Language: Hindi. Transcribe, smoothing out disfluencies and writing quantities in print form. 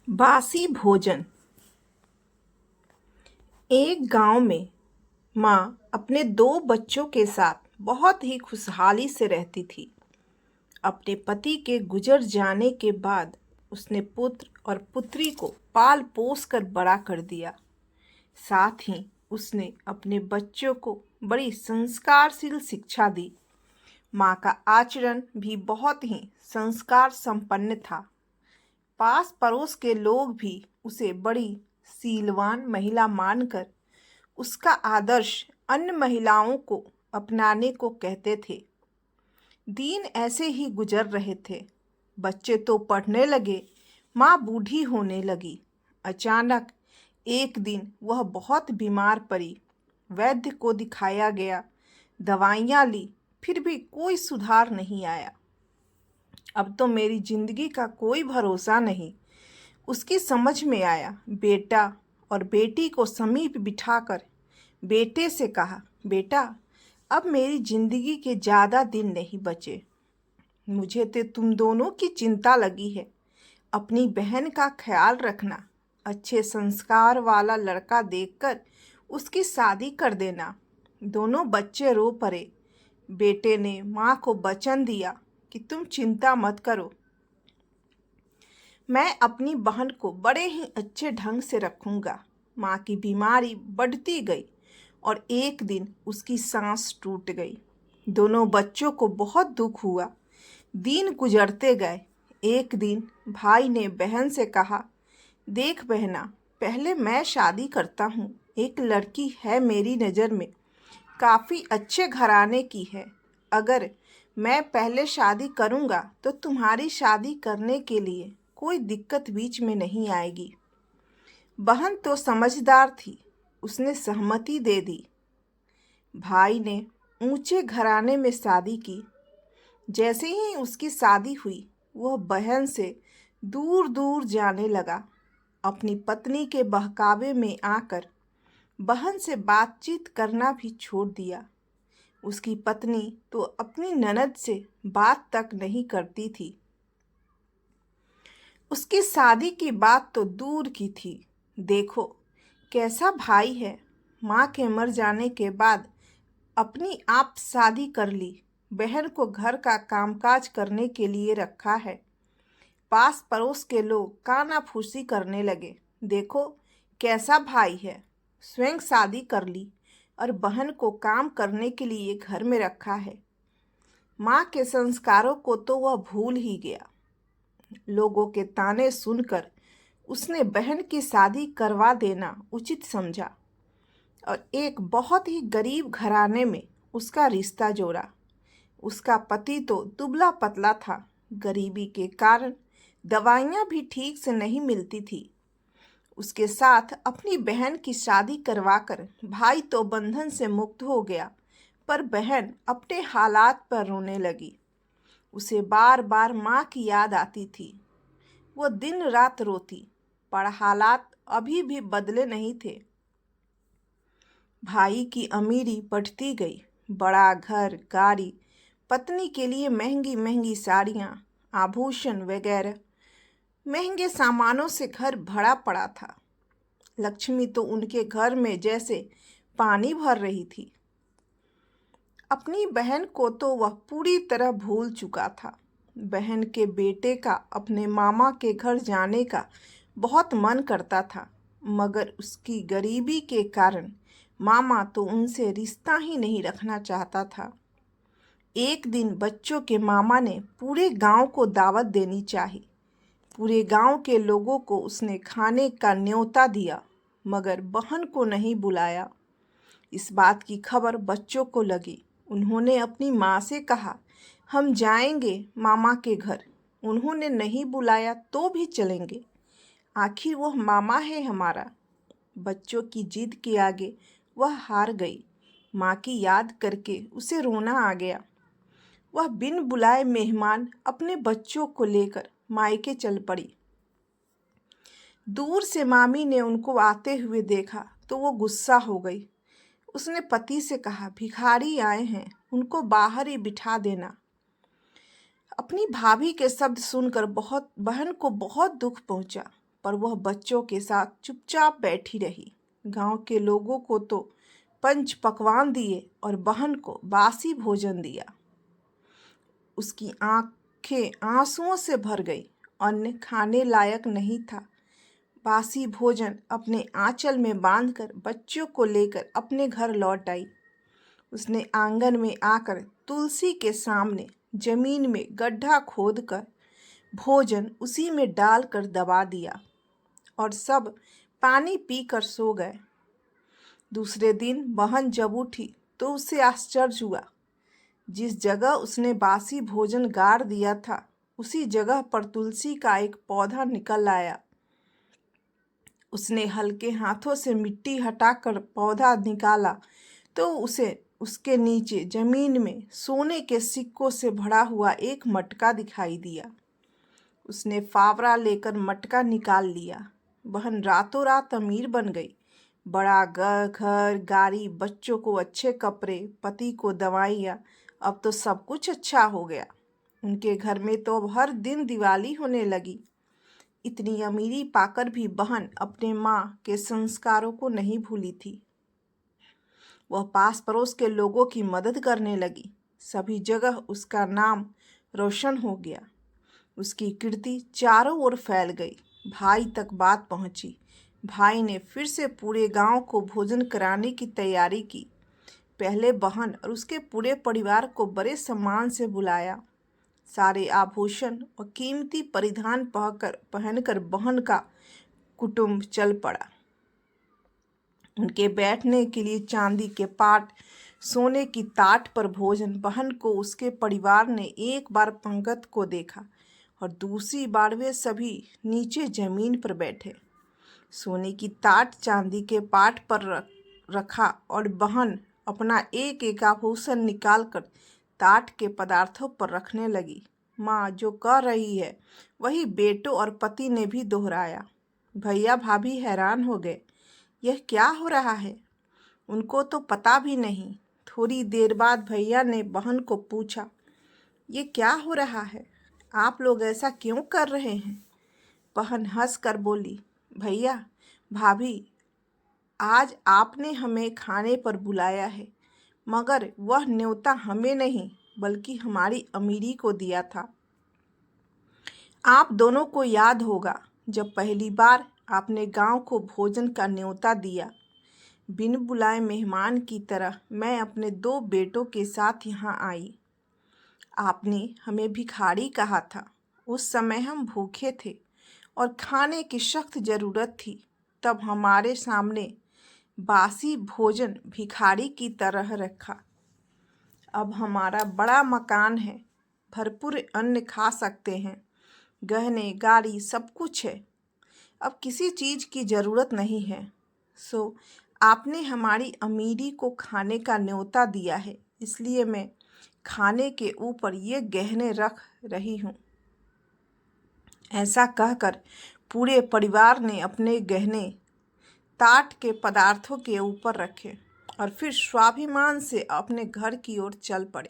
बासी भोजन। एक गांव में माँ अपने दो बच्चों के साथ बहुत ही खुशहाली से रहती थी। अपने पति के गुजर जाने के बाद उसने पुत्र और पुत्री को पाल पोस कर बड़ा कर दिया। साथ ही उसने अपने बच्चों को बड़ी संस्कारशील शिक्षा दी। माँ का आचरण भी बहुत ही संस्कार संपन्न था। पास पड़ोस के लोग भी उसे बड़ी शीलवान महिला मानकर उसका आदर्श अन्य महिलाओं को अपनाने को कहते थे। दिन ऐसे ही गुजर रहे थे। बच्चे तो पढ़ने लगे, माँ बूढ़ी होने लगी। अचानक एक दिन वह बहुत बीमार पड़ी। वैद्य को दिखाया गया, दवाइयाँ ली, फिर भी कोई सुधार नहीं आया। अब तो मेरी जिंदगी का कोई भरोसा नहीं, उसकी समझ में आया। बेटा और बेटी को समीप बिठाकर बेटे से कहा, बेटा, अब मेरी जिंदगी के ज़्यादा दिन नहीं बचे। मुझे तो तुम दोनों की चिंता लगी है। अपनी बहन का ख्याल रखना। अच्छे संस्कार वाला लड़का देखकर उसकी शादी कर देना। दोनों बच्चे रो पड़े। बेटे ने माँ को वचन दिया कि तुम चिंता मत करो, मैं अपनी बहन को बड़े ही अच्छे ढंग से रखूंगा। माँ की बीमारी बढ़ती गई और एक दिन उसकी सांस टूट गई। दोनों बच्चों को बहुत दुख हुआ। दिन गुजरते गए। एक दिन भाई ने बहन से कहा, देख बहना, पहले मैं शादी करता हूँ। एक लड़की है मेरी नज़र में, काफ़ी अच्छे घराने की है। अगर मैं पहले शादी करूँगा तो तुम्हारी शादी करने के लिए कोई दिक्कत बीच में नहीं आएगी। बहन तो समझदार थी, उसने सहमति दे दी। भाई ने ऊंचे घराने में शादी की। जैसे ही उसकी शादी हुई, वह बहन से दूर दूर जाने लगा। अपनी पत्नी के बहकावे में आकर बहन से बातचीत करना भी छोड़ दिया। उसकी पत्नी तो अपनी ननद से बात तक नहीं करती थी। उसकी शादी की बात तो दूर की थी। देखो कैसा भाई है, माँ के मर जाने के बाद अपनी आप शादी कर ली। बहन को घर का कामकाज करने के लिए रखा है। पास पड़ोस के लोग कानाफूसी करने लगे। देखो कैसा भाई है, स्वयं शादी कर ली और बहन को काम करने के लिए घर में रखा है। माँ के संस्कारों को तो वह भूल ही गया। लोगों के ताने सुनकर उसने बहन की शादी करवा देना उचित समझा और एक बहुत ही गरीब घराने में उसका रिश्ता जोड़ा। उसका पति तो दुबला पतला था। गरीबी के कारण दवाइयाँ भी ठीक से नहीं मिलती थी। उसके साथ अपनी बहन की शादी करवाकर भाई तो बंधन से मुक्त हो गया, पर बहन अपने हालात पर रोने लगी। उसे बार बार माँ की याद आती थी। वो दिन रात रोती, पर हालात अभी भी बदले नहीं थे। भाई की अमीरी बढ़ती गई। बड़ा घर, गाड़ी, पत्नी के लिए महंगी महंगी साड़ियाँ, आभूषण वगैरह महंगे सामानों से घर भरा पड़ा था। लक्ष्मी तो उनके घर में जैसे पानी भर रही थी। अपनी बहन को तो वह पूरी तरह भूल चुका था। बहन के बेटे का अपने मामा के घर जाने का बहुत मन करता था, मगर उसकी गरीबी के कारण मामा तो उनसे रिश्ता ही नहीं रखना चाहता था। एक दिन बच्चों के मामा ने पूरे गांव को दावत देनी चाही। पूरे गांव के लोगों को उसने खाने का न्योता दिया, मगर बहन को नहीं बुलाया। इस बात की खबर बच्चों को लगी। उन्होंने अपनी माँ से कहा, हम जाएंगे मामा के घर। उन्होंने नहीं बुलाया तो भी चलेंगे, आखिर वह मामा है हमारा। बच्चों की जिद के आगे वह हार गई। माँ की याद करके उसे रोना आ गया। वह बिन बुलाए मेहमान अपने बच्चों को लेकर मायके चल पड़ी। दूर से मामी ने उनको आते हुए देखा तो वो गुस्सा हो गई। उसने पति से कहा, भिखारी आए हैं, उनको बाहर ही बिठा देना। अपनी भाभी के शब्द सुनकर बहन को बहुत दुख पहुंचा। पर वह बच्चों के साथ चुपचाप बैठी रही। गांव के लोगों को तो पंच पकवान दिए और बहन को बासी भोजन दिया। उसकी आंखें आंसुओं से भर गई। अन्न खाने लायक नहीं था। बासी भोजन अपने आंचल में बांधकर बच्चों को लेकर अपने घर लौट आई। उसने आंगन में आकर तुलसी के सामने जमीन में गड्ढा खोदकर भोजन उसी में डालकर दबा दिया और सब पानी पीकर सो गए। दूसरे दिन बहन जब उठी तो उसे आश्चर्य हुआ। जिस जगह उसने बासी भोजन गाड़ दिया था उसी जगह पर तुलसी का एक पौधा निकल आया। उसने हल्के हाथों से मिट्टी हटाकर पौधा निकाला तो उसे उसके नीचे जमीन में सोने के सिक्कों से भरा हुआ एक मटका दिखाई दिया। उसने फावड़ा लेकर मटका निकाल लिया। बहन रातों रात अमीर बन गई। बड़ा घर, गाड़ी, बच्चों को अच्छे कपड़े, पति को दवाइयाँ, अब तो सब कुछ अच्छा हो गया। उनके घर में तो अब हर दिन दिवाली होने लगी। इतनी अमीरी पाकर भी बहन अपने माँ के संस्कारों को नहीं भूली थी। वह पास पड़ोस के लोगों की मदद करने लगी। सभी जगह उसका नाम रोशन हो गया। उसकी कीर्ति चारों ओर फैल गई। भाई तक बात पहुंची। भाई ने फिर से पूरे गांव को भोजन कराने की तैयारी की। पहले बहन और उसके पूरे परिवार को बड़े सम्मान से बुलाया। सारे आभूषण और कीमती परिधान पहनकर बहन का कुटुंब चल पड़ा। उनके बैठने के लिए चांदी के पाट, सोने की ताट पर भोजन। बहन को उसके परिवार ने एक बार पंगत को देखा और दूसरी बार वे सभी नीचे जमीन पर बैठे। सोने की ताट चांदी के पाट पर रखा और बहन अपना एक एक आभूषण निकालकर ताट के पदार्थों पर रखने लगी। माँ जो कह रही है वही बेटों और पति ने भी दोहराया। भैया भाभी हैरान हो गए। यह क्या हो रहा है? उनको तो पता भी नहीं। थोड़ी देर बाद भैया ने बहन को पूछा, ये क्या हो रहा है? आप लोग ऐसा क्यों कर रहे हैं? बहन हंसकर बोली, भैया भाभी, आज आपने हमें खाने पर बुलाया है, मगर वह न्योता हमें नहीं बल्कि हमारी अमीरी को दिया था। आप दोनों को याद होगा जब पहली बार आपने गांव को भोजन का न्योता दिया। बिन बुलाए मेहमान की तरह मैं अपने 2 बेटों के साथ यहाँ आई। आपने हमें भिखारी कहा था। उस समय हम भूखे थे और खाने की सख्त ज़रूरत थी। तब हमारे सामने बासी भोजन भिखारी की तरह रखा। अब हमारा बड़ा मकान है, भरपूर अन्न खा सकते हैं, गहने गाड़ी सब कुछ है। अब किसी चीज़ की ज़रूरत नहीं है। सो आपने हमारी अमीरी को खाने का न्योता दिया है, इसलिए मैं खाने के ऊपर ये गहने रख रही हूँ। ऐसा कहकर पूरे परिवार ने अपने गहने ताट के पदार्थों के ऊपर रखे और फिर स्वाभिमान से अपने घर की ओर चल पड़े।